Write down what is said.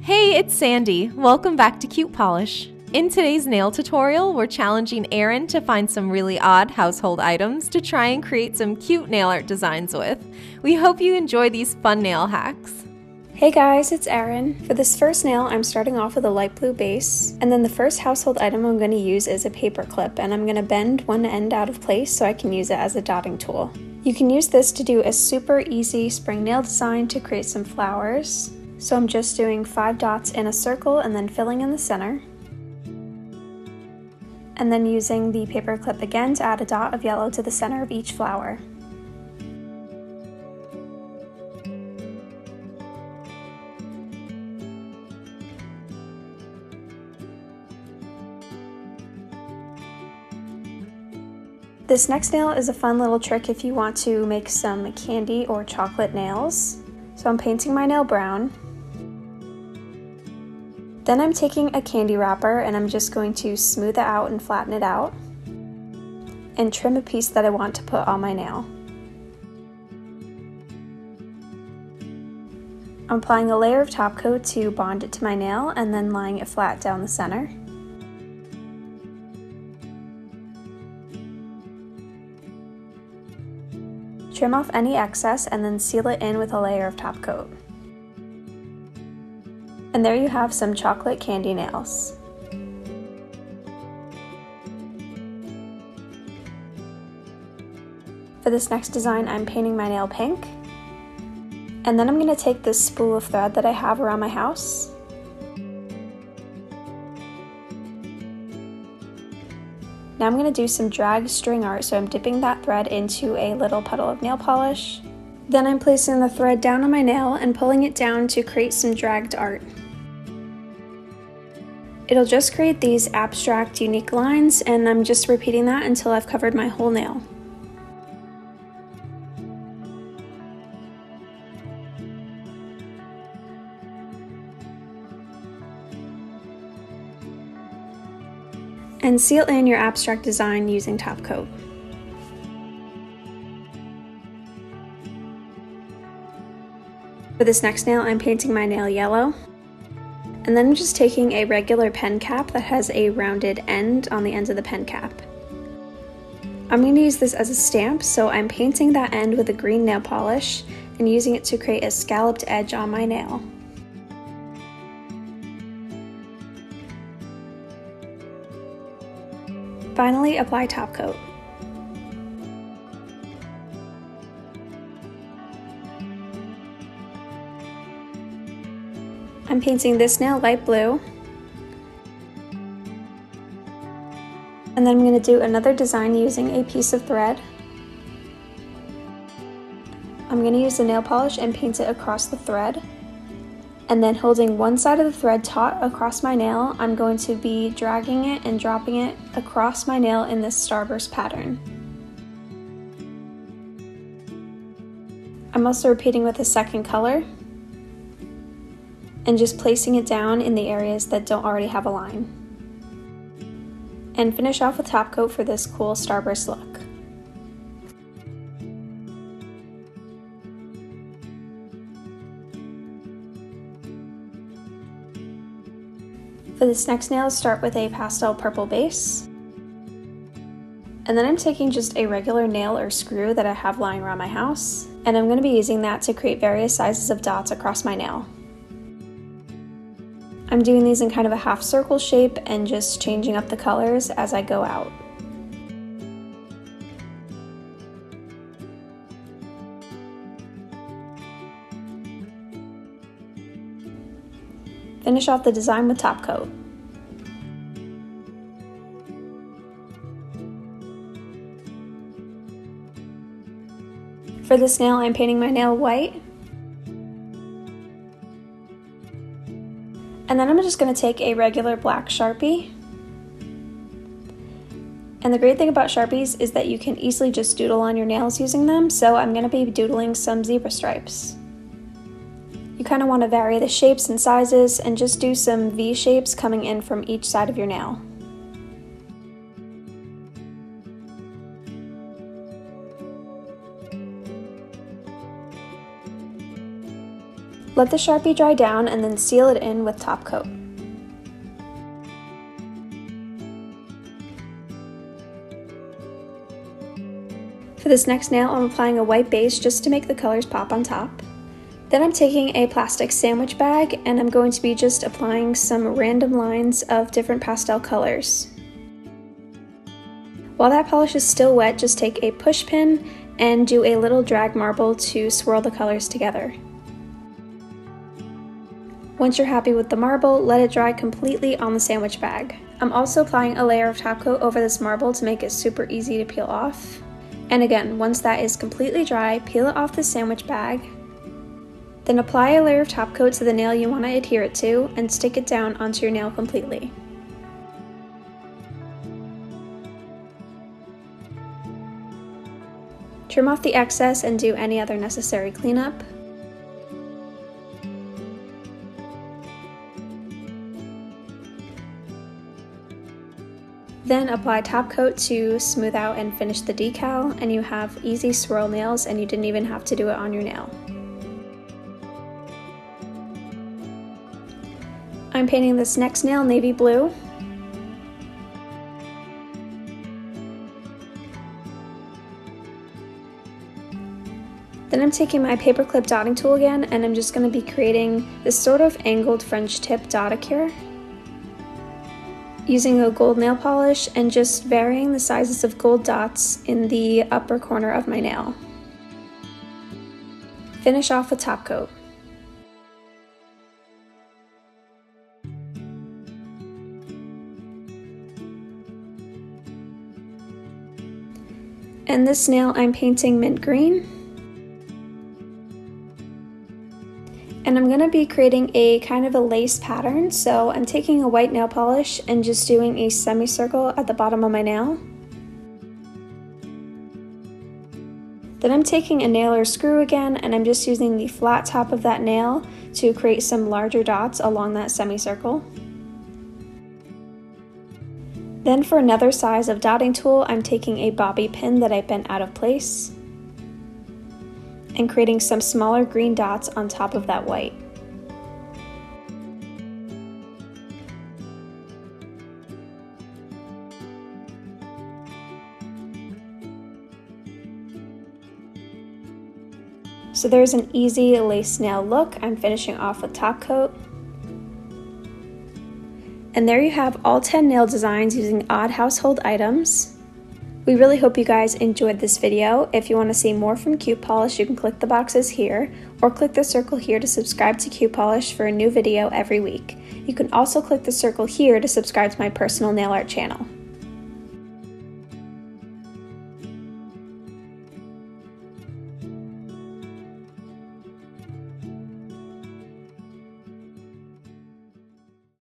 Hey, it's Sandy. Welcome back to Cute Polish. In today's nail tutorial, we're challenging Erin to find some really odd household items to try and create some cute nail art designs with. We hope you enjoy these fun nail hacks. Hey guys, it's Erin. For this first nail, I'm starting off with a light blue base, and then the first household item I'm going to use is a paper clip, and I'm going to bend one end out of place so I can use it as a dotting tool. You can use this to do a super easy spring nail design to create some flowers. So I'm just doing 5 dots in a circle and then filling in the center. And then using the paper clip again to add a dot of yellow to the center of each flower. This next nail is a fun little trick if you want to make some candy or chocolate nails. So I'm painting my nail brown. Then I'm taking a candy wrapper and I'm just going to smooth it out and flatten it out and trim a piece that I want to put on my nail. I'm applying a layer of top coat to bond it to my nail and then laying it flat down the center. Trim off any excess and then seal it in with a layer of top coat. And there you have some chocolate candy nails. For this next design, I'm painting my nail pink. And then I'm going to take this spool of thread that I have around my house. Now I'm going to do some drag string art, so I'm dipping that thread into a little puddle of nail polish. Then I'm placing the thread down on my nail and pulling it down to create some dragged art. It'll just create these abstract, unique lines, and I'm just repeating that until I've covered my whole nail. And seal in your abstract design using top coat. For this next nail, I'm painting my nail yellow. And then I'm just taking a regular pen cap that has a rounded end on the ends of the pen cap. I'm going to use this as a stamp, so I'm painting that end with a green nail polish and using it to create a scalloped edge on my nail. Finally, apply top coat. I'm painting this nail light blue. And then I'm going to do another design using a piece of thread. I'm going to use the nail polish and paint it across the thread. And then holding one side of the thread taut across my nail, I'm going to be dragging it and dropping it across my nail in this starburst pattern. I'm also repeating with a second color and just placing it down in the areas that don't already have a line. And finish off with top coat for this cool starburst look. For this next nail, start with a pastel purple base. And then I'm taking just a regular nail or screw that I have lying around my house, and I'm going to be using that to create various sizes of dots across my nail. I'm doing these in kind of a half circle shape and just changing up the colors as I go out. Finish off the design with top coat. For this nail, I'm painting my nail white. And then I'm just going to take a regular black Sharpie. And the great thing about Sharpies is that you can easily just doodle on your nails using them, so I'm going to be doodling some zebra stripes. You kind of want to vary the shapes and sizes and just do some V shapes coming in from each side of your nail. Let the Sharpie dry down and then seal it in with top coat. For this next nail, I'm applying a white base just to make the colors pop on top. Then I'm taking a plastic sandwich bag and I'm going to be just applying some random lines of different pastel colors. While that polish is still wet, just take a push pin and do a little drag marble to swirl the colors together. Once you're happy with the marble, let it dry completely on the sandwich bag. I'm also applying a layer of top coat over this marble to make it super easy to peel off. And again, once that is completely dry, peel it off the sandwich bag. Then apply a layer of top coat to the nail you want to adhere it to and stick it down onto your nail completely. Trim off the excess and do any other necessary cleanup. Then apply top coat to smooth out and finish the decal, and you have easy swirl nails and you didn't even have to do it on your nail. I'm painting this next nail navy blue. Then I'm taking my paperclip dotting tool again and I'm just going to be creating this sort of angled French tip dotticure, using a gold nail polish and just varying the sizes of gold dots in the upper corner of my nail. Finish off with top coat. And this nail I'm painting mint green. And I'm going to be creating a kind of a lace pattern, so I'm taking a white nail polish and just doing a semicircle at the bottom of my nail. Then I'm taking a nail or screw again and I'm just using the flat top of that nail to create some larger dots along that semicircle. Then for another size of dotting tool, I'm taking a bobby pin that I bent out of place and creating some smaller green dots on top of that white. So there's an easy lace nail look. I'm finishing off with top coat. And there you have all 10 nail designs using odd household items. We really hope you guys enjoyed this video. If you want to see more from cutepolish, you can click the boxes here or click the circle here to subscribe to cutepolish for a new video every week. You can also click the circle here to subscribe to my personal nail art channel.